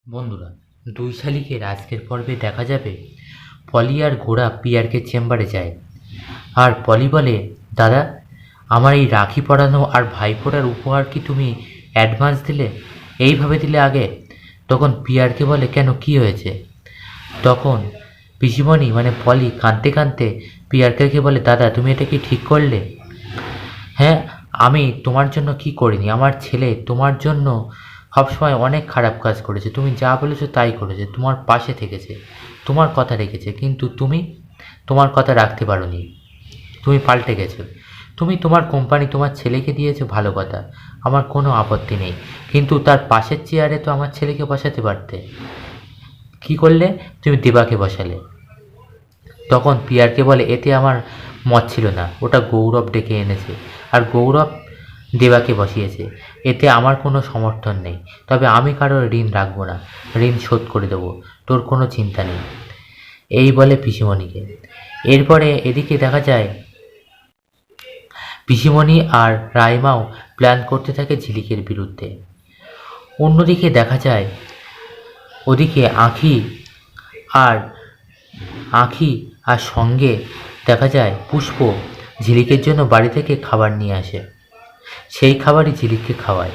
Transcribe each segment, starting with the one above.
বন্ধুরা, দুই শালিকের আজকের পর্বে দেখা যাবে পলি আর গোরা পিয়ারকে চেম্বারে যায়। আর পলি বলে, দাদা, আমার এই রাখি পরানো আর ভাইফোঁটার উপহার কি তুমি অ্যাডভান্স দিলে? এইভাবে দিলে আগে? তখন পিয়ারকে বলে, কেন, কি হয়েছে? তখন পিসিমণি মানে পলি কাঁদতে কাঁদতে পিয়ারকে বলে, দাদা, তুমি এটা কি ঠিক করলে? হ্যাঁ, আমি তোমার জন্য কি করিনি? আমার ছেলে তোমার জন্য সবসময় অনেক খারাপ কাজ করেছে, তুমি যা বলেছো তাই করেছে, তোমার পাশে থেকেছে, তোমার কথা রেখেছে, কিন্তু তুমি তোমার কথা রাখতে পারোনি, তুমি পাল্টে গেছো। তুমি তোমার কোম্পানি তোমার ছেলেকে দিয়েছো, ভালো কথা, আমার কোনো আপত্তি নেই, কিন্তু তার পাশের চেয়ারে তো আমার ছেলেকে বসাতে পারতে। কি করলে? তুমি দেবাকে বসালে। তখন পিয়ারকে বলে, এতে আমার মত ছিল না, ওটা গৌরব ডেকে এনেছে, আর গৌরব দেবাকে বসিয়েছে, এতে আমার কোনো সমর্থন নেই। তবে আমি কারোর ঋণ রাখবো না, ঋণ শোধ করে দেবো, তোর কোনো চিন্তা নেই। এই বলে পিসিমণিকে। এরপরে এদিকে দেখা যায় পিসিমণি আর রাইমাও প্ল্যান করতে থাকে ঝিলিকের বিরুদ্ধে। অন্যদিকে দেখা যায় ওদিকে আর আঁখি আর সঙ্গে দেখা যায় পুষ্প ঝিলিকের জন্য বাড়ি থেকে খাবার নিয়ে আসে। সেই খাবারই ঝিলিককে খাওয়ায়।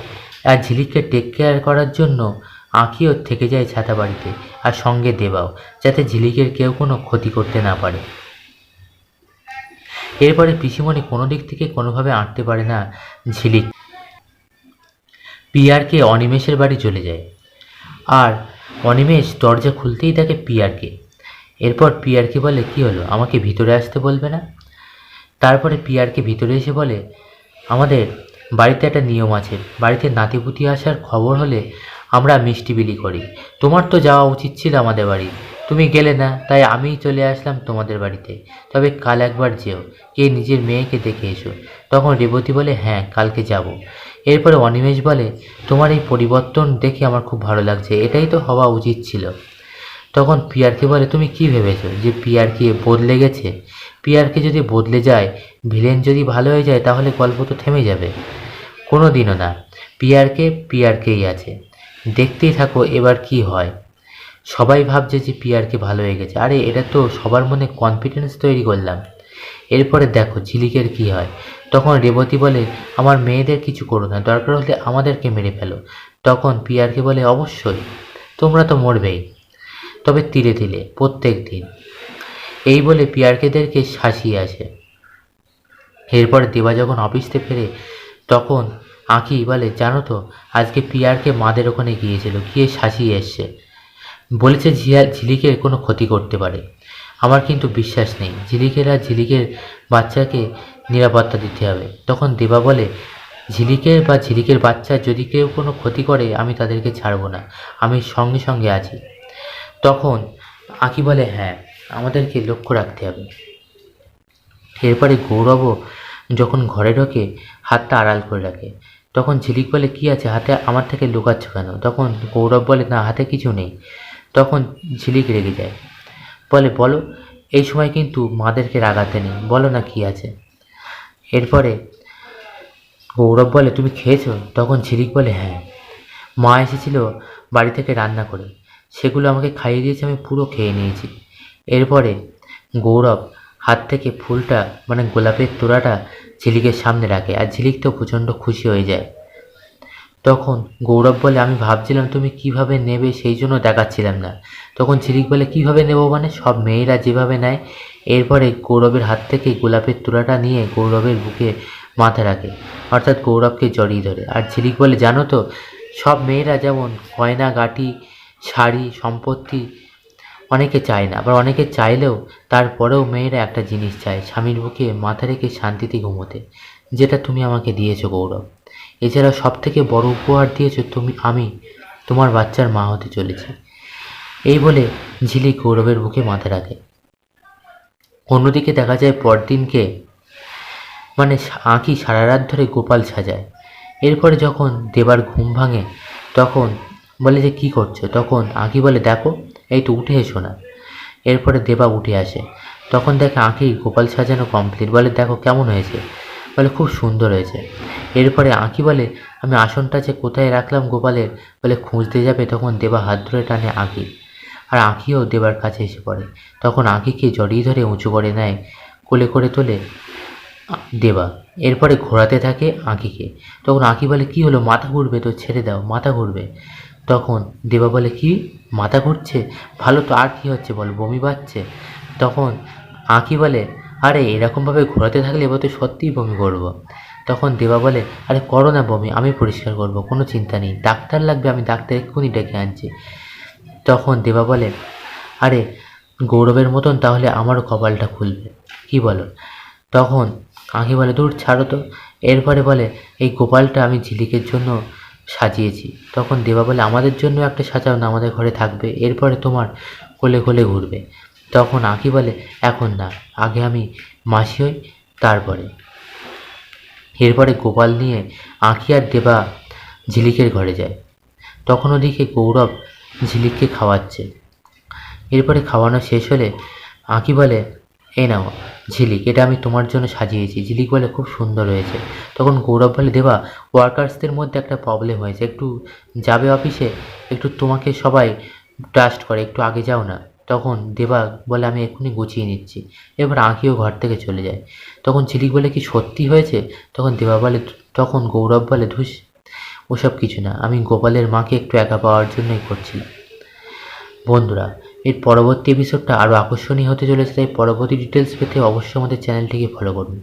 আর ঝিলিককে টেক কেয়ার করার জন্য আঁখিও থেকে যায় ছাতা বাড়িতে, আর সঙ্গে দেবাও, যাতে ঝিলিকের কেউ কোনো ক্ষতি করতে না পারে। এরপরে পিসিমণি কোনো দিক থেকে কোনোভাবে আঁটতে পারে না ঝিলিক। পিয়ারকে অনিমেষের বাড়ি চলে যায়, আর অনিমেষ দরজা খুলতেই দেখে পিয়ারকে। এরপর পিয়ারকে বলে, কি হলো, আমাকে ভিতরে আসতে বলবে না? তারপরে পিয়ারকে ভিতরে এসে বলে, আমাদের বাড়িতে একটা নিয়ম আছে, বাড়িতে নাতিপুতি আসার খবর হলে আমরা মিষ্টি বিলি করি। তোমার তো যাওয়া উচিত ছিল আমাদের বাড়ি, তুমি গেলে না, তাই আমিই চলে আসলাম তোমাদের বাড়িতে। তবে কাল একবার যেও, গিয়ে নিজের মেয়েকে দেখে এসো। তখন রেবতী বলে, হ্যাঁ, কালকে যাব। এরপরে অনিমেষ বলে, তোমার এই পরিবর্তন দেখে আমার খুব ভালো লাগছে, এটাই তো হওয়া উচিত ছিল। তখন পিয়ারকে বলে, তুমি কি ভেবেছো যে পিয়ারকে বদলে গেছে? পিয়ারকে যদি বদলে যায়, ভিলেন যদি ভালো হয়ে যায়, তাহলে গল্প তো থেমে যাবে? কোনো দিনও না, পিয়ারকেই আছে। দেখতেই থাকো এবার কি হয়। সবাই ভাবছে যে পিয়ারকে ভালো হয়ে গেছে, আরে এটা তো সবার মনে কনফিডেন্স তৈরি করলাম। এরপরে দেখো ঝিলিকের কি হয়। তখন রেবতী বলে, আমার মেয়েদের কিছু করো না, দরকার হলে আমাদেরকে মেরে ফেলো। তখন পিয়ারকে বলে, অবশ্যই, তোমরা তো মরবেই, তবে তিলে তিলে, প্রত্যেক দিন। এই বলে পিয়ারকেদেরকে শাসিয়ে আসে। এরপরে দেবা যখন অফিস থেকে ফেরে, তখন আঁকি বলে, জানো তো, আজকে পিয়ারকে মাদের ওখানে গিয়েছিল, গিয়ে শাসিয়ে এসছে, বলেছে ঝিলিকের কোনো ক্ষতি করতে পারে। আমার কিন্তু বিশ্বাস নেই, ঝিলিকের আর ঝিলিকের বাচ্চাকে নিরাপত্তা দিতে হবে। তখন দেবা বলে, ঝিলিকের বাচ্চার যদি কেউ কোনো ক্ষতি করে, আমি তাদেরকে ছাড়বো না, আমি সঙ্গে সঙ্গে আছি। তখন আঁকি বলে, হ্যাঁ, আমাদেরকে লক্ষ্য রাখতে হবে। এরপরে গৌরবও যখন ঘরে ঢোকে, হাতটা আড়াল করে রাখে। তখন ঝিলিক বলে, কি আছে হাতে, আমার থেকে লুকাচ্ছ কেন? তখন গৌরব বলে, না, হাতে কিছু নেই। তখন ঝিলিক রেগে যায়, বলে, বলো, এই সময় কিন্তু মাদেরকে রাগাতে নেই, বলো না কি আছে। এরপরে গৌরব বলে, তুমি খেয়েছো? তখন ঝিলিক বলে, হ্যাঁ, মা এসেছিল বাড়ি থেকে রান্না করে, সেগুলো আমাকে খাইয়ে দিয়েছে, আমি পুরো খেয়ে নিয়েছি। এরপরে গৌরব হাত থেকে ফুলটা মানে গোলাপের তোড়াটা ঝিলিকের সামনে রাখে, আর ঝিলিক তো প্রচণ্ড খুশি হয়ে যায়। তখন গৌরব বলে, আমি ভাবছিলাম তুমি কিভাবে নেবে, সেই জন্য দেখাচ্ছিলাম না। তখন ঝিলিক বলে, কিভাবে নেব মানে, সব মেয়েরা যেভাবে নেয়। এরপরে গৌরবের হাত থেকে গোলাপের তোড়াটা নিয়ে গৌরবের বুকে মাথা রাখে, অর্থাৎ গৌরবকে জড়িয়ে ধরে। আর ঝিলিক বলে, জানো তো, সব মেয়েরা যেমন গয়না গাটি, শাড়ি, সম্পত্তি অনেকে চায় না, আবার অনেকে চাইলেও তারপরেও মেয়েরা একটা জিনিস চায়, স্বামীর বুকে মাথা রেখে শান্তিতে ঘুমোতে, যেটা তুমি আমাকে দিয়েছো গৌরব। এছাড়া সব থেকে বড় উপহার দিয়েছো তুমি, আমি তোমার বাচ্চার মা হতে চলেছি। এই বলে ঝিলিক গৌরবের বুকে মাথা রাখে। অন্যদিকে দেখা যায় পরদিনকে মানে আঁকি সারা রাত ধরে গোপাল সাজায়। এরপরে যখন দেবার ঘুম ভাঙে, তখন বলে যে, কি করছো? তখন আঁকি বলে, দেখো, এই তো উঠে এসো না। এরপরে দেবা উঠে আসে, তখন দেখে আঁকি গোপাল সাজানো কমপ্লিট, বলে, দেখো কেমন হয়েছে? বলে খুব সুন্দর হয়েছে। এরপরে আঁকি বলে আমি আসনটা যে কোথায় রাখলাম গোপালের, বলে খুঁজতে যাবে, তখন দেবা হাত ধরে টানে আঁকি, আর আঁকিও দেবার কাছে এসে পড়ে। তখন আঁকিকে জড়িয়ে ধরে উঁচু করে নেয়, কোলে করে তোলে দেবা। এরপরে ঘোরাতে থাকে আঁকিকে। তখন আঁকি বলে কি হলো, মাথা ঘুরবে তো, ছেড়ে দাও, মাথা ঘুরবে। তখন দেবা বলে কি, মাথা ঘুরছে, ভালো তো, আর কি হচ্ছে বল, বমি পাচ্ছে। তখন আঁকি বলে আরে এরকমভাবে ঘোরাতে থাকলে এবার তো সত্যিই বমি করবো। তখন দেবা বলে আরে করো না বমি, আমি পরিষ্কার করব, কোনো চিন্তা নেই, ডাক্তার লাগবে, আমি ডাক্তার এক্ষুনি ডেকে আনছি। তখন দেবা বলে আরে গৌরবের মতন তাহলে আমারও কপালটা খুলবে, কি বলো? তখন আঁকি বলে দূর ছাড়ো তো। এরপরে বলে এই গোপালটা আমি ঝিলিকের জন্য সাজিয়েছি। তখন দেবা বলে আমাদের জন্য একটা সাজাও না, আমাদের ঘরে থাকবে, এরপরে তোমার কোলে কোলে ঘুরবে। তখন আঁকি বলে এখন না, আগে আমি মাসি হই, তারপরে। এরপরে গোপাল নিয়ে আঁকি আর দেবা ঝিলিকের ঘরে যায়। তখন ওদিকে গৌরব ঝিলিককে খাওয়াচ্ছে। এরপরে খাওয়ানো শেষ হলে আঁকি বলে এই নাও ঝিলিক, এটা আমি তোমার জন্য সাজিয়েছি। ঝিলিক বলে খুব সুন্দর হয়েছে। তখন গৌরব বলে দেবা ওয়ার্কার্সদের মধ্যে একটা প্রবলেম হয়েছে, একটু যাবে অফিসে, একটু তোমাকে সবাই ট্রাস্ট করে, একটু আগে যাও না। তখন দেবা বলে আমি এক্ষুনি গুছিয়ে নিচ্ছি। এবার আঁকিও ঘর থেকে চলে যায়। তখন ঝিলিক বলে কি সত্যি হয়েছে? তখন দেবা বলে, তখন গৌরব বলে ধুস, ওসব কিছু না, আমি গোপালের মাকে একটু একা পাওয়ার জন্যই করছিলাম। বন্ধুরা, এর পরবর্তী এপিসোডটা আরও আকর্ষণীয় হতে চলেছে, তাই পরবর্তী ডিটেলস পেতে অবশ্যই আমাদের চ্যানেলটিকে ফলো করুন।